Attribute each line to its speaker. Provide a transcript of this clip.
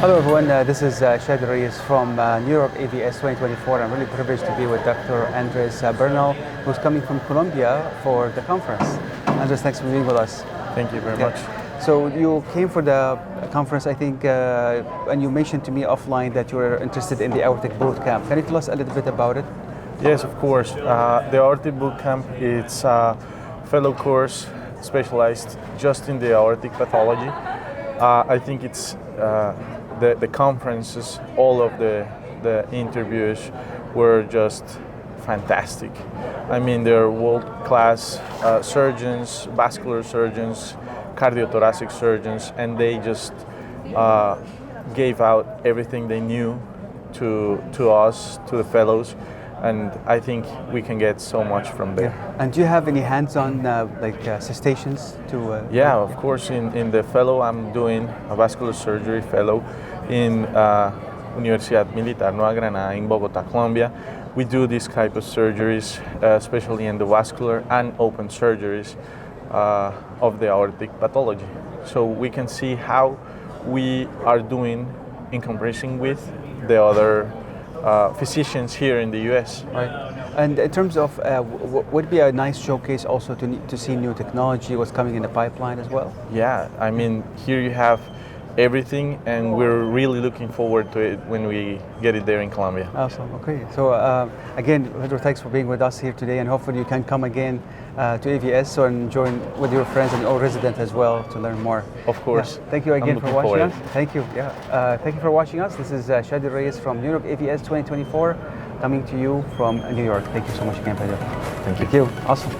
Speaker 1: Hello everyone, this is Chadi Alraies from New York AVS 2024. I'm really privileged to be with Dr. Andres Bernal, who's coming from Colombia for the conference. Andres, thanks for being with us.
Speaker 2: Thank you very much.
Speaker 1: So you came for the conference, I think, and you mentioned to me offline that you were interested in the Aortic Bootcamp. Can you tell us a little bit about it?
Speaker 2: Yes, of course. The Aortic Bootcamp, it's a fellow course specialized just in the aortic pathology. I think it's the conferences, all of the interviews were just fantastic. I mean, they're world-class surgeons, vascular surgeons, cardiothoracic surgeons, and they just gave out everything they knew to us, to the fellows, and I think we can get so much from there.
Speaker 1: Yeah. And do you have any hands-on cetaceans to?
Speaker 2: Yeah, of course. In the fellow, I'm doing a vascular surgery fellow in Universidad Militar Nueva Granada in Bogota, Colombia. We do these type of surgeries, especially endovascular and open surgeries of the aortic pathology. So we can see how we are doing in comparison with the other physicians here in the US.
Speaker 1: Right. And in terms of, would it be a nice showcase also to see new technology, what's coming in the pipeline as well?
Speaker 2: Yeah, I mean, here you have everything, and we're really looking forward to it when we get it there in Colombia.
Speaker 1: Awesome. Okay. So again, Pedro, thanks for being with us here today, and hopefully you can come again to AVS and join with your friends and all residents as well to learn more.
Speaker 2: Of course.
Speaker 1: Yeah. Thank you again for watching us. Thank you. Yeah. Thank you for watching us. This is Chadi Alraies from New York AVS 2024, coming to you from New York. Thank you so much again, Pedro.
Speaker 2: Thank you.
Speaker 1: Thank you. Awesome.